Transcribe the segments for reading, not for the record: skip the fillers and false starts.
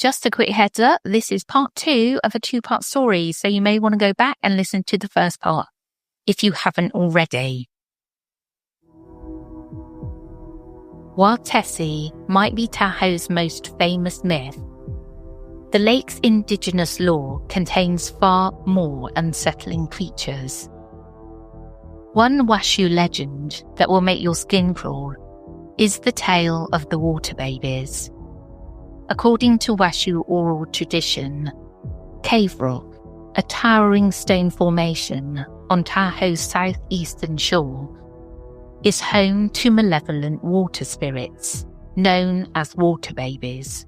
Just a quick heads up, this is part 2 of a 2-part story, so you may want to go back and listen to the first part if you haven't already. While Tessie might be Tahoe's most famous myth, the lake's indigenous lore contains far more unsettling creatures. One Washoe legend that will make your skin crawl is the tale of the water babies. According to Washoe oral tradition, Cave Rock, a towering stone formation on Tahoe's southeastern shore, is home to malevolent water spirits known as water babies.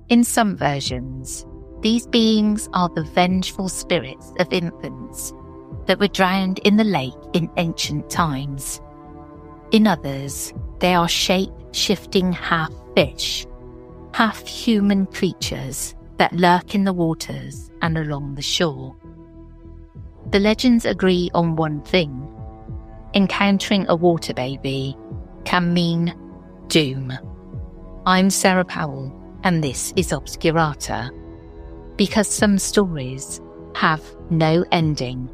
In some versions, these beings are the vengeful spirits of infants that were drowned in the lake in ancient times. In others, they are shape-shifting half-fish, half-human creatures that lurk in the waters and along the shore. The legends agree on one thing: encountering a water baby can mean doom. I'm Sarah Powell, and this is Obscurata, because some stories have no ending.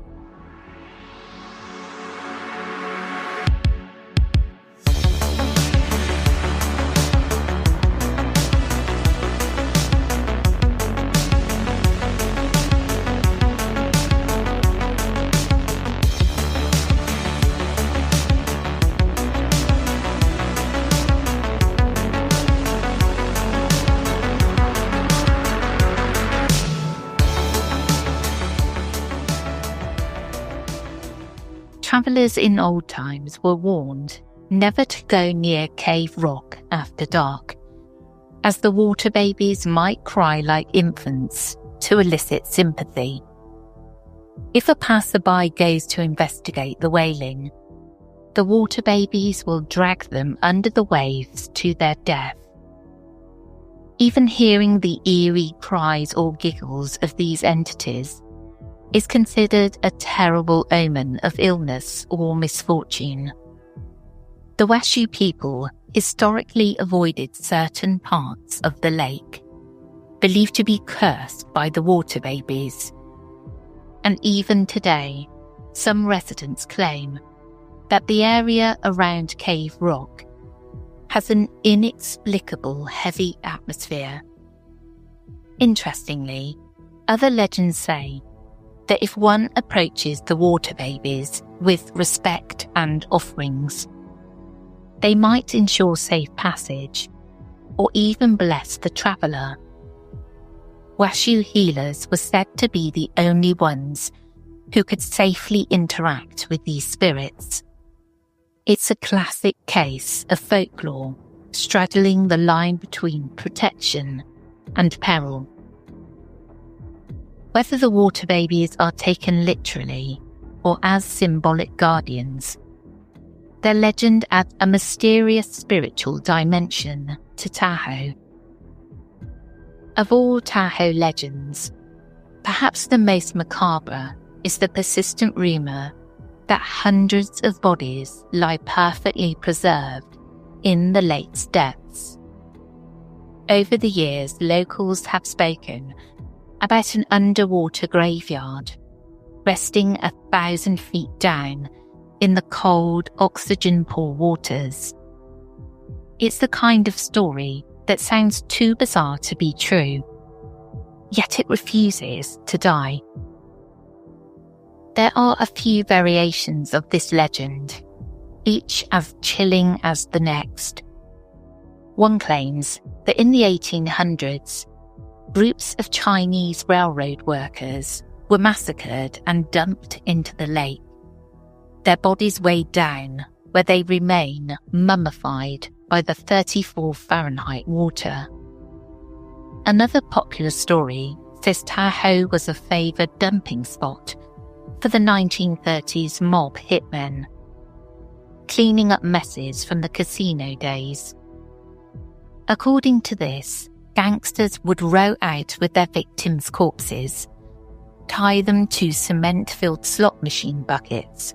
Travellers in old times were warned never to go near Cave Rock after dark, as the water babies might cry like infants to elicit sympathy. If a passerby goes to investigate the wailing, the water babies will drag them under the waves to their death. Even hearing the eerie cries or giggles of these entities is considered a terrible omen of illness or misfortune. The Washoe people historically avoided certain parts of the lake, believed to be cursed by the water babies. And even today, some residents claim that the area around Cave Rock has an inexplicable heavy atmosphere. Interestingly, other legends say that if one approaches the water babies with respect and offerings, they might ensure safe passage or even bless the traveller. Washoe healers were said to be the only ones who could safely interact with these spirits. It's a classic case of folklore straddling the line between protection and peril. Whether the water babies are taken literally or as symbolic guardians, their legend adds a mysterious spiritual dimension to Tahoe. Of all Tahoe legends, perhaps the most macabre is the persistent rumour that hundreds of bodies lie perfectly preserved in the lake's depths. Over the years, locals have spoken about an underwater graveyard, resting 1,000 feet down in the cold, oxygen-poor waters. It's the kind of story that sounds too bizarre to be true, yet it refuses to die. There are a few variations of this legend, each as chilling as the next. One claims that in the 1800s, groups of Chinese railroad workers were massacred and dumped into the lake, their bodies weighed down, where they remain mummified by the 34 Fahrenheit water. Another popular story says Tahoe was a favoured dumping spot for the 1930s mob hitmen, cleaning up messes from the casino days. According to this, gangsters would row out with their victims' corpses, tie them to cement-filled slot machine buckets,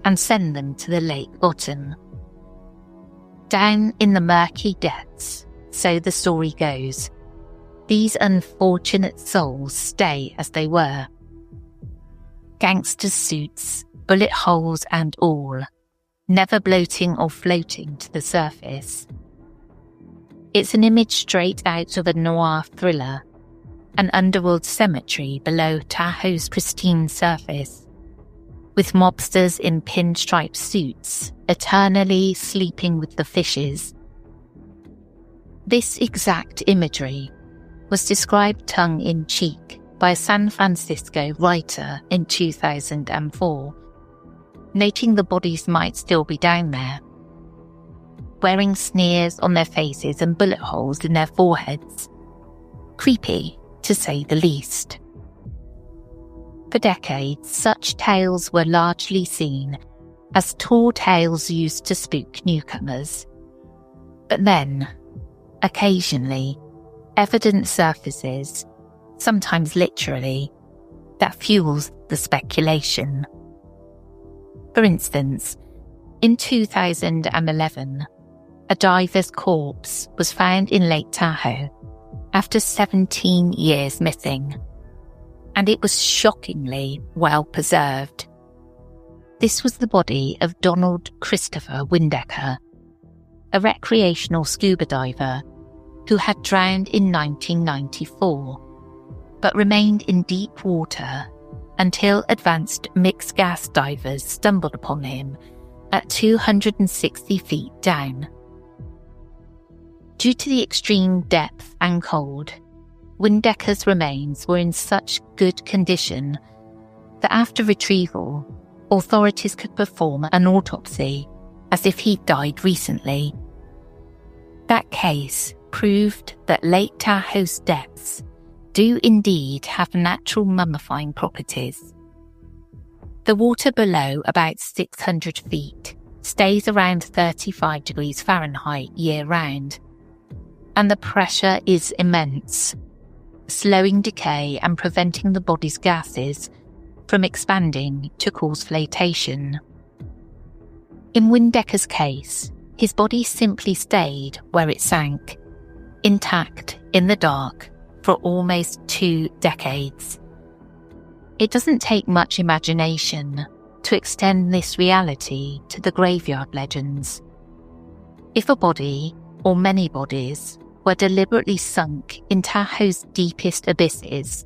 and send them to the lake bottom. Down in the murky depths, so the story goes, these unfortunate souls stay as they were. Gangsters' suits, bullet holes and all, never bloating or floating to the surface. It's an image straight out of a noir thriller, an underworld cemetery below Tahoe's pristine surface, with mobsters in pinstripe suits eternally sleeping with the fishes. This exact imagery was described tongue-in-cheek by a San Francisco writer in 2004, noting the bodies might still be down there, wearing sneers on their faces and bullet holes in their foreheads. Creepy, to say the least. For decades, such tales were largely seen as tall tales used to spook newcomers. But then, occasionally, evidence surfaces, sometimes literally, that fuels the speculation. For instance, in 2011, a diver's corpse was found in Lake Tahoe after 17 years missing, and it was shockingly well preserved. This was the body of Donald Christopher Windecker, a recreational scuba diver who had drowned in 1994, but remained in deep water until advanced mixed gas divers stumbled upon him at 260 feet down. Due to the extreme depth and cold, Windecker's remains were in such good condition that after retrieval, authorities could perform an autopsy as if he'd died recently. That case proved that Lake Tahoe's depths do indeed have natural mummifying properties. The water below about 600 feet stays around 35 degrees Fahrenheit year-round, and the pressure is immense, slowing decay and preventing the body's gases from expanding to cause flotation. In Windecker's case, his body simply stayed where it sank, intact in the dark for almost 2 decades. It doesn't take much imagination to extend this reality to the graveyard legends. If a body, or many bodies, were deliberately sunk in Tahoe's deepest abysses,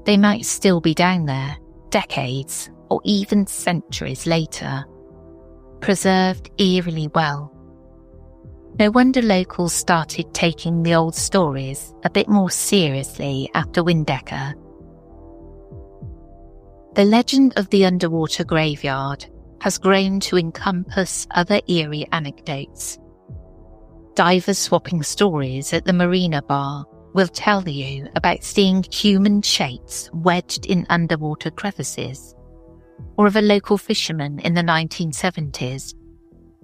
they might still be down there decades or even centuries later, preserved eerily well. No wonder locals started taking the old stories a bit more seriously after Windecker. The legend of the underwater graveyard has grown to encompass other eerie anecdotes. Divers swapping stories at the Marina Bar will tell you about seeing human shapes wedged in underwater crevices, or of a local fisherman in the 1970s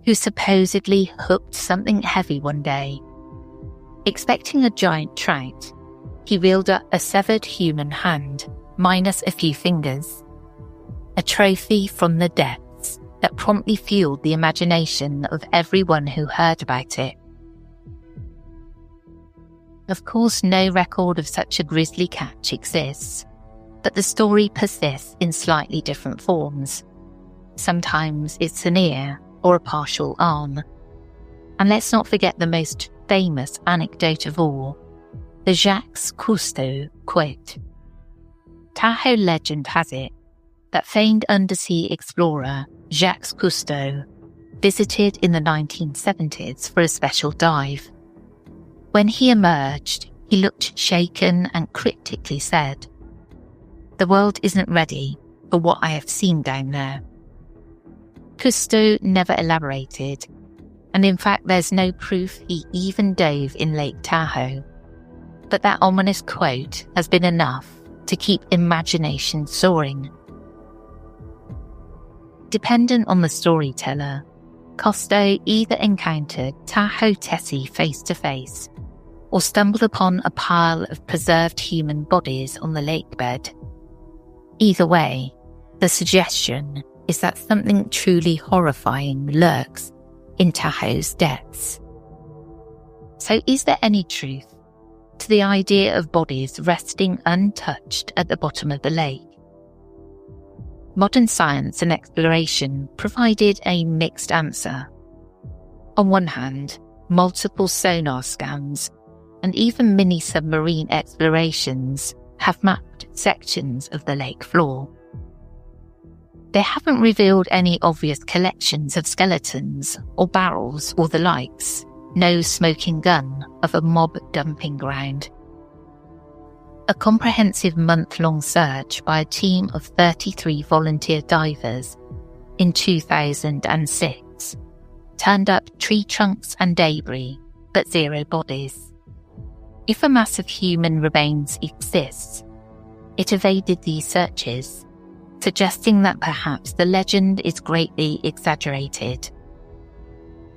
who supposedly hooked something heavy one day. Expecting a giant trout, he reeled up a severed human hand, minus a few fingers. A trophy from the depths that promptly fueled the imagination of everyone who heard about it. Of course, no record of such a grisly catch exists, but the story persists in slightly different forms. Sometimes it's an ear or a partial arm. And let's not forget the most famous anecdote of all, the Jacques Cousteau quote. Tahoe legend has it that famed undersea explorer Jacques Cousteau visited in the 1970s for a special dive. When he emerged, he looked shaken and cryptically said, "The world isn't ready for what I have seen down there." Cousteau never elaborated, and in fact there's no proof he even dove in Lake Tahoe. But that ominous quote has been enough to keep imagination soaring. Dependent on the storyteller, Cousteau either encountered Tahoe Tessie face to face, or stumbled upon a pile of preserved human bodies on the lake bed. Either way, the suggestion is that something truly horrifying lurks in Tahoe's depths. So is there any truth to the idea of bodies resting untouched at the bottom of the lake? Modern science and exploration provided a mixed answer. On one hand, multiple sonar scans and even mini-submarine explorations have mapped sections of the lake floor. They haven't revealed any obvious collections of skeletons or barrels or the likes, no smoking gun of a mob dumping ground. A comprehensive month-long search by a team of 33 volunteer divers in 2006 turned up tree trunks and debris, but zero bodies. If a mass of human remains exists, it evaded these searches, suggesting that perhaps the legend is greatly exaggerated.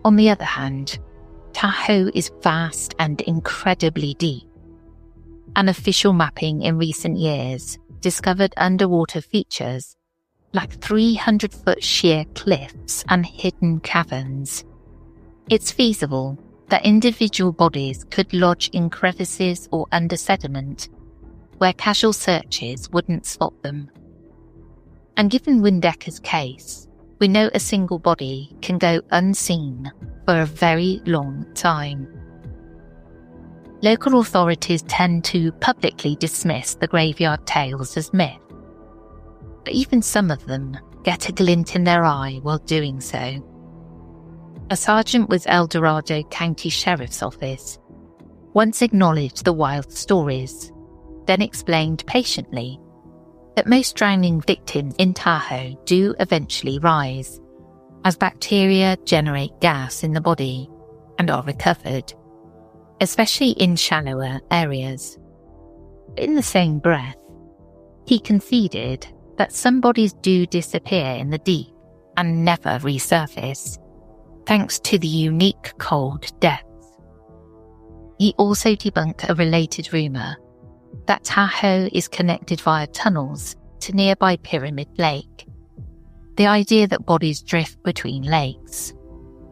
On the other hand, Tahoe is vast and incredibly deep. An official mapping in recent years discovered underwater features like 300-foot sheer cliffs and hidden caverns. It's feasible that individual bodies could lodge in crevices or under sediment where casual searches wouldn't spot them. And given Windecker's case, we know a single body can go unseen for a very long time. Local authorities tend to publicly dismiss the graveyard tales as myth, but even some of them get a glint in their eye while doing so. A sergeant with El Dorado County Sheriff's Office once acknowledged the wild stories, then explained patiently that most drowning victims in Tahoe do eventually rise, as bacteria generate gas in the body and are recovered, especially in shallower areas. In the same breath, he conceded that some bodies do disappear in the deep and never resurface, thanks to the unique cold depths. He also debunked a related rumour that Tahoe is connected via tunnels to nearby Pyramid Lake. The idea that bodies drift between lakes,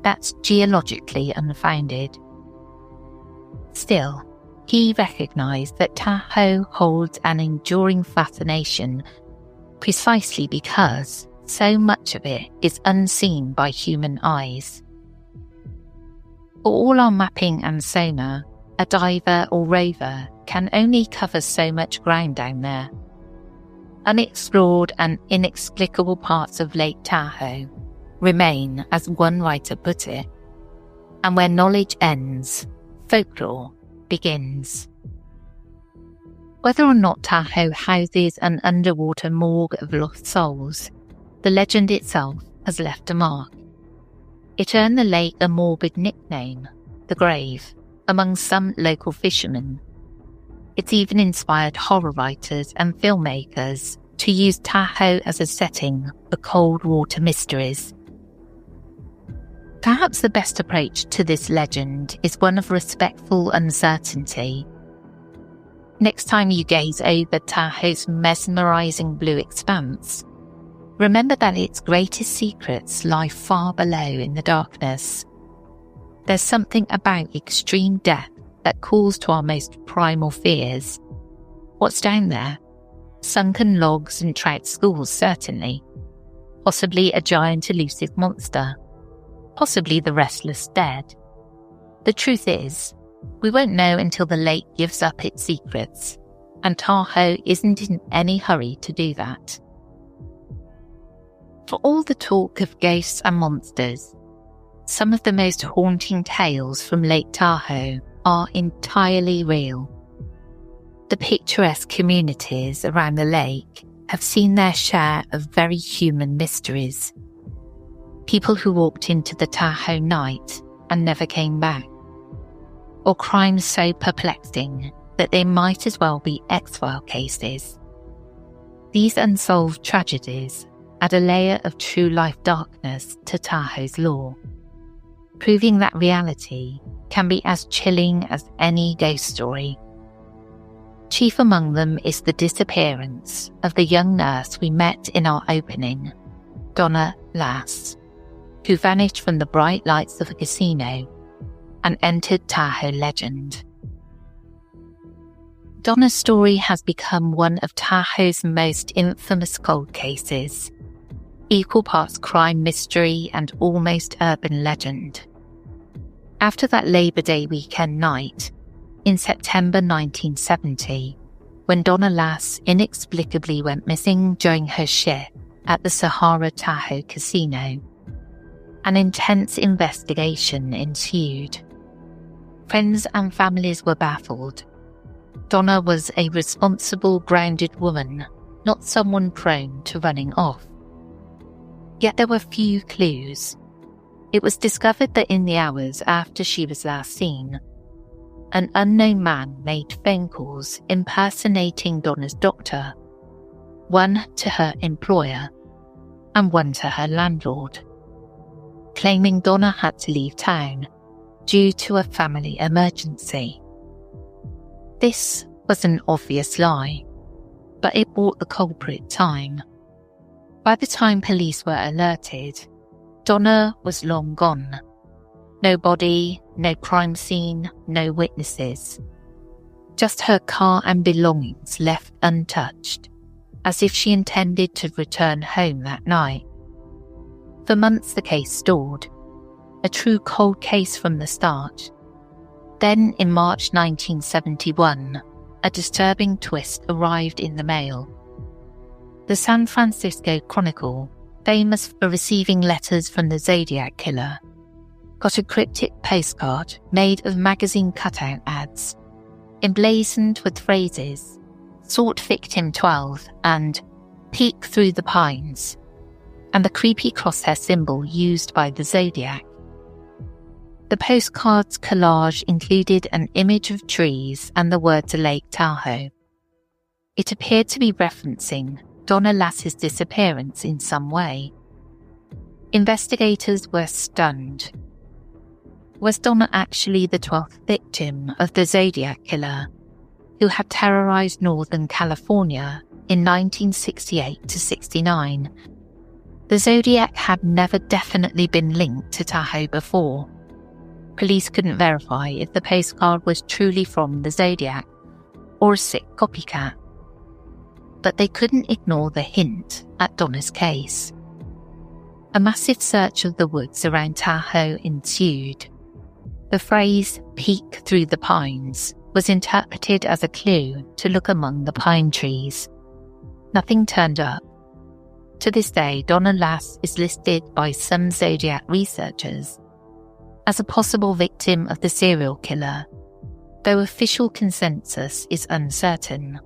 that's geologically unfounded. Still, he recognised that Tahoe holds an enduring fascination precisely because so much of it is unseen by human eyes. For all our mapping and sonar, a diver or rover can only cover so much ground down there. Unexplored and inexplicable parts of Lake Tahoe remain, as one writer put it, and where knowledge ends, folklore begins. Whether or not Tahoe houses an underwater morgue of lost souls, the legend itself has left a mark. It earned the lake a morbid nickname, the Grave, among some local fishermen. It's even inspired horror writers and filmmakers to use Tahoe as a setting for cold water mysteries. Perhaps the best approach to this legend is one of respectful uncertainty. Next time you gaze over Tahoe's mesmerising blue expanse, remember that its greatest secrets lie far below in the darkness. There's something about extreme depth that calls to our most primal fears. What's down there? Sunken logs and trout schools, certainly. Possibly a giant elusive monster. Possibly the restless dead. The truth is, we won't know until the lake gives up its secrets, and Tahoe isn't in any hurry to do that. For all the talk of ghosts and monsters, some of the most haunting tales from Lake Tahoe are entirely real. The picturesque communities around the lake have seen their share of very human mysteries. People who walked into the Tahoe night and never came back. Or crimes so perplexing that they might as well be X-File cases. These unsolved tragedies add a layer of true life darkness to Tahoe's lore, proving that reality can be as chilling as any ghost story. Chief among them is the disappearance of the young nurse we met in our opening, Donna Lass, who vanished from the bright lights of a casino and entered Tahoe legend. Donna's story has become one of Tahoe's most infamous cold cases, equal parts crime mystery and almost urban legend. After that Labor Day weekend night, in September 1970, when Donna Lass inexplicably went missing during her shift at the Sahara Tahoe Casino, an intense investigation ensued. Friends and families were baffled. Donna was a responsible, grounded woman, not someone prone to running off. Yet there were few clues. It was discovered that in the hours after she was last seen, an unknown man made phone calls impersonating Donna's doctor, one to her employer and one to her landlord, claiming Donna had to leave town due to a family emergency. This was an obvious lie, but it bought the culprit time. By the time police were alerted, Donna was long gone. No body, no crime scene, no witnesses. Just her car and belongings left untouched, as if she intended to return home that night. For months the case stalled, a true cold case from the start. Then in March 1971, a disturbing twist arrived in the mail. The San Francisco Chronicle, famous for receiving letters from the Zodiac Killer, got a cryptic postcard made of magazine cutout ads, emblazoned with phrases, "Sought Victim 12" and "Peek Through the Pines," and the creepy crosshair symbol used by the Zodiac. The postcard's collage included an image of trees and the words Lake Tahoe. It appeared to be referencing Donna Lass's disappearance in some way. Investigators were stunned. Was Donna actually the 12th victim of the Zodiac Killer, who had terrorized Northern California in 1968 to 69? The Zodiac had never definitely been linked to Tahoe before. Police couldn't verify if the postcard was truly from the Zodiac or a sick copycat. But they couldn't ignore the hint at Donna's case. A massive search of the woods around Tahoe ensued. The phrase "peek through the pines" was interpreted as a clue to look among the pine trees. Nothing turned up. To this day, Donna Lass is listed by some Zodiac researchers as a possible victim of the serial killer, though official consensus is uncertain.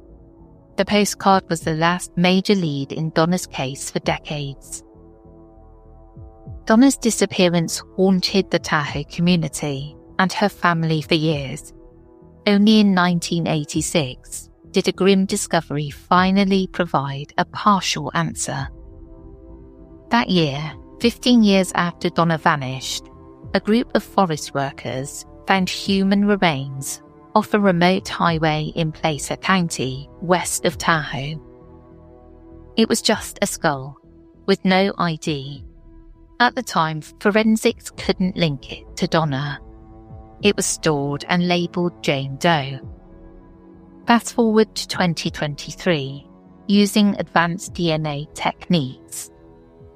The postcard was the last major lead in Donna's case for decades. Donna's disappearance haunted the Tahoe community and her family for years. Only in 1986 did a grim discovery finally provide a partial answer. That year, 15 years after Donna vanished, a group of forest workers found human remains off a remote highway in Placer County, west of Tahoe. It was just a skull, with no ID. At the time, forensics couldn't link it to Donna. It was stored and labelled Jane Doe. Fast forward to 2023, using advanced DNA techniques,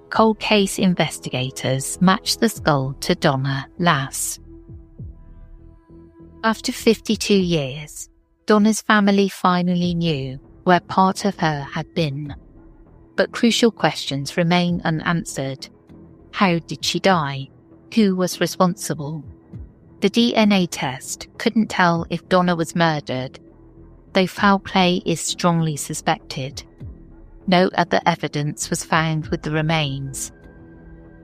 cold case investigators matched the skull to Donna Lass. After 52 years, Donna's family finally knew where part of her had been. But crucial questions remain unanswered. How did she die? Who was responsible? The DNA test couldn't tell if Donna was murdered, though foul play is strongly suspected. No other evidence was found with the remains.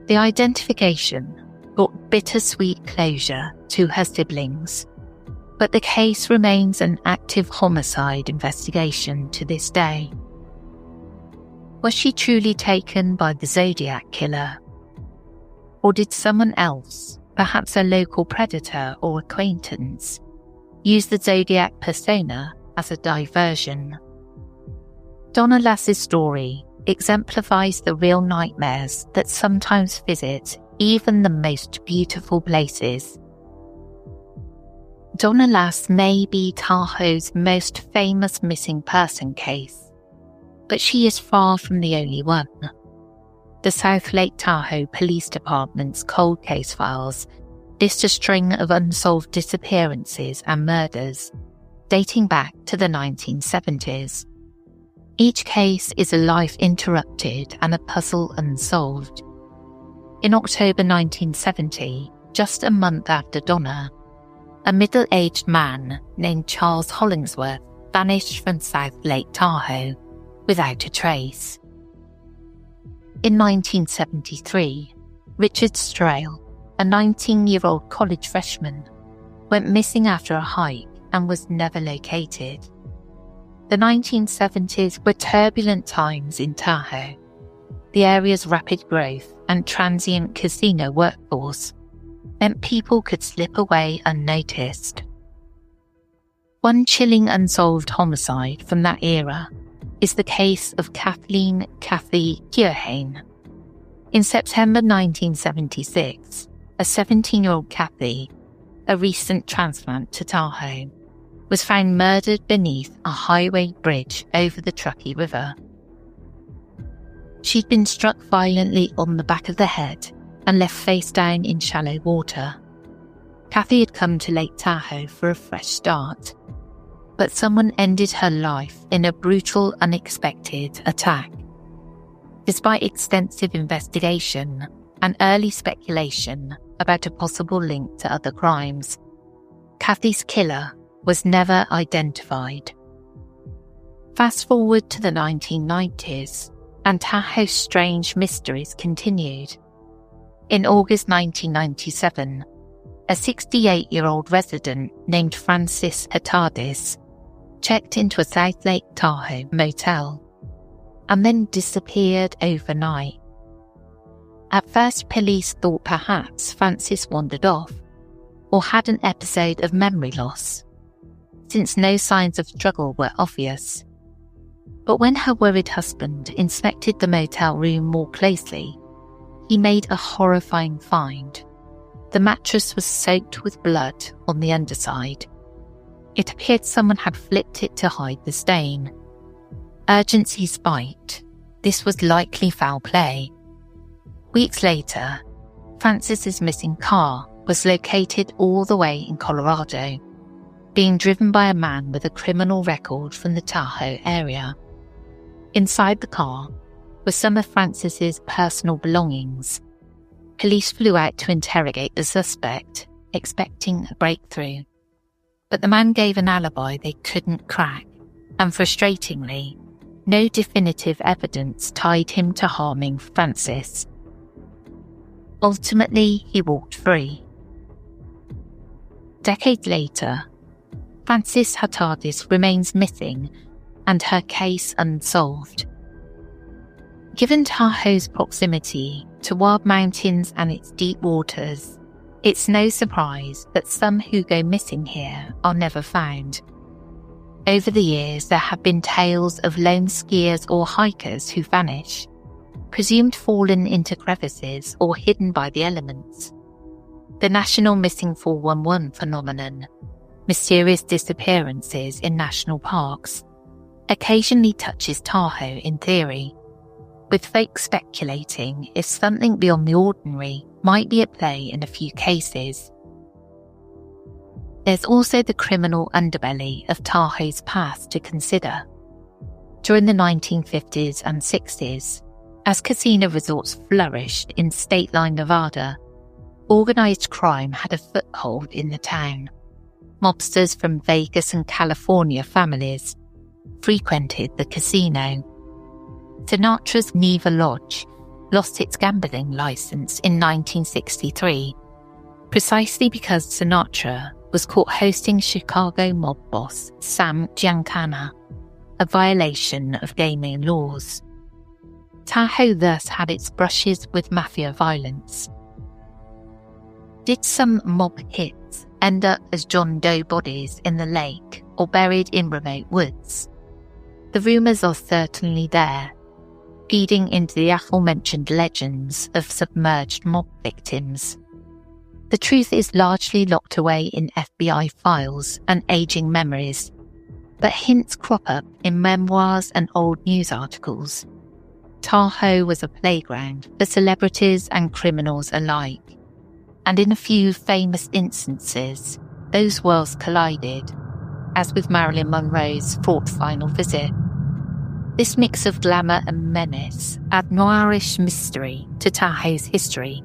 The identification brought bittersweet closure to her siblings, but the case remains an active homicide investigation to this day. Was she truly taken by the Zodiac Killer? Or did someone else, perhaps a local predator or acquaintance, use the Zodiac persona as a diversion? Donna Lass's story exemplifies the real nightmares that sometimes visit even the most beautiful places. Donna Lass may be Tahoe's most famous missing person case, but she is far from the only one. The South Lake Tahoe Police Department's cold case files list a string of unsolved disappearances and murders dating back to the 1970s. Each case is a life interrupted and a puzzle unsolved. In October 1970, just a month after Donna, a middle-aged man named Charles Hollingsworth vanished from South Lake Tahoe without a trace. In 1973, Richard Strail, a 19-year-old college freshman, went missing after a hike and was never located. The 1970s were turbulent times in Tahoe. The area's rapid growth and transient casino workforce meant people could slip away unnoticed. One chilling unsolved homicide from that era is the case of Kathleen "Kathy" Keohane. In September 1976, a 17-year-old Kathy, a recent transplant to Tahoe, was found murdered beneath a highway bridge over the Truckee River. She'd been struck violently on the back of the head and left face down in shallow water. Kathy had come to Lake Tahoe for a fresh start, but someone ended her life in a brutal, unexpected attack. Despite extensive investigation and early speculation about a possible link to other crimes, Kathy's killer was never identified. Fast forward to the 1990s, and Tahoe's strange mysteries continued. In August 1997, a 68-year-old resident named Francis Hatardis checked into a South Lake Tahoe motel and then disappeared overnight. At first, police thought perhaps Francis wandered off or had an episode of memory loss, since no signs of struggle were obvious. But when her worried husband inspected the motel room more closely, he made a horrifying find. The mattress was soaked with blood on the underside. It appeared someone had flipped it to hide the stain. Urgency spiked. This was likely foul play. Weeks later, Francis's missing car was located all the way in Colorado, being driven by a man with a criminal record from the Tahoe area. Inside the car were some of Francis's personal belongings. Police flew out to interrogate the suspect, expecting a breakthrough. But the man gave an alibi they couldn't crack, and frustratingly, no definitive evidence tied him to harming Francis. Ultimately, he walked free. Decades later, Francis Hatardis remains missing and her case unsolved. Given Tahoe's proximity to wild mountains and its deep waters, it's no surprise that some who go missing here are never found. Over the years, there have been tales of lone skiers or hikers who vanish, presumed fallen into crevices or hidden by the elements. The National Missing 411 phenomenon, mysterious disappearances in national parks, occasionally touches Tahoe in theory, with folks speculating if something beyond the ordinary might be at play in a few cases. There's also the criminal underbelly of Tahoe's past to consider. During the 1950s and 60s, as casino resorts flourished in state-line Nevada, organised crime had a foothold in the town. Mobsters from Vegas and California families frequented the casino. Sinatra's Neva Lodge lost its gambling licence in 1963, precisely because Sinatra was caught hosting Chicago mob boss Sam Giancana, a violation of gaming laws. Tahoe thus had its brushes with mafia violence. Did some mob hits end up as John Doe bodies in the lake or buried in remote woods? The rumours are certainly there, feeding into the aforementioned legends of submerged mob victims. The truth is largely locked away in FBI files and aging memories, but hints crop up in memoirs and old news articles. Tahoe was a playground for celebrities and criminals alike, and in a few famous instances, those worlds collided, as with Marilyn Monroe's fraught final visit. This mix of glamour and menace add noirish mystery to Tahoe's history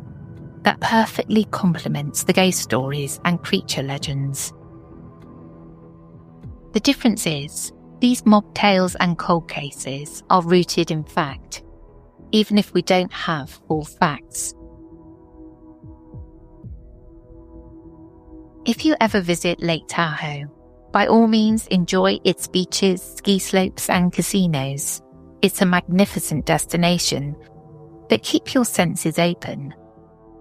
that perfectly complements the ghost stories and creature legends. The difference is, these mob tales and cold cases are rooted in fact, even if we don't have all facts. If you ever visit Lake Tahoe, by all means enjoy its beaches, ski slopes and casinos. It's a magnificent destination, but keep your senses open.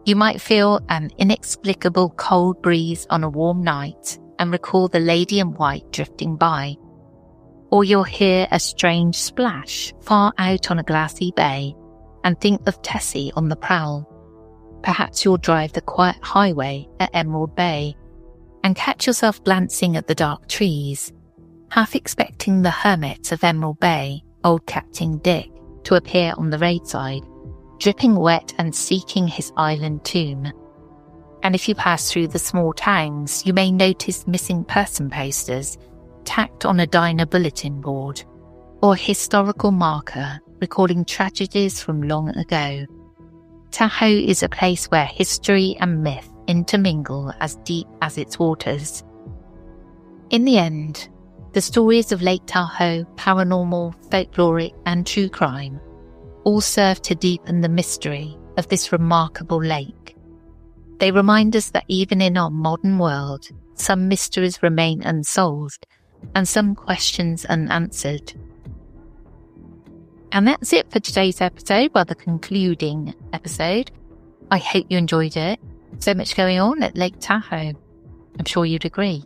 You might feel an inexplicable cold breeze on a warm night and recall the lady in white drifting by. Or you'll hear a strange splash far out on a glassy bay and think of Tessie on the prowl. Perhaps you'll drive the quiet highway at Emerald Bay and catch yourself glancing at the dark trees, half expecting the hermit of Emerald Bay, old Captain Dick, to appear on the roadside, dripping wet and seeking his island tomb. And if you pass through the small towns, you may notice missing person posters tacked on a diner bulletin board, or a historical marker recording tragedies from long ago. Tahoe is a place where history and myth intermingle as deep as its waters. In the end, the stories of Lake Tahoe, paranormal, folkloric and true crime, all serve to deepen the mystery of this remarkable lake. They remind us that even in our modern world, some mysteries remain unsolved and some questions unanswered. And that's it for today's episode, the concluding episode. I hope you enjoyed it. So much going on at Lake Tahoe. I'm sure you'd agree.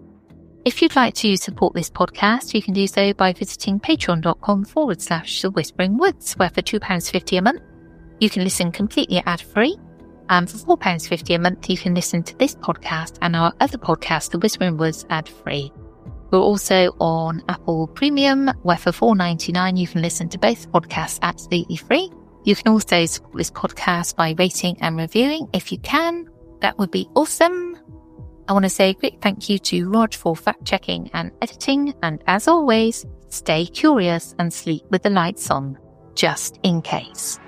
If you'd like to support this podcast, you can do so by visiting patreon.com/The Whispering Woods, where for £2.50 a month, you can listen completely ad-free. And for £4.50 a month, you can listen to this podcast and our other podcast, The Whispering Woods, ad-free. We're also on Apple Premium, where for £4.99 you can listen to both podcasts absolutely free. You can also support this podcast by rating and reviewing if you can. That would be awesome. I want to say a quick thank you to Rog for fact-checking and editing. And as always, stay curious and sleep with the lights on, just in case.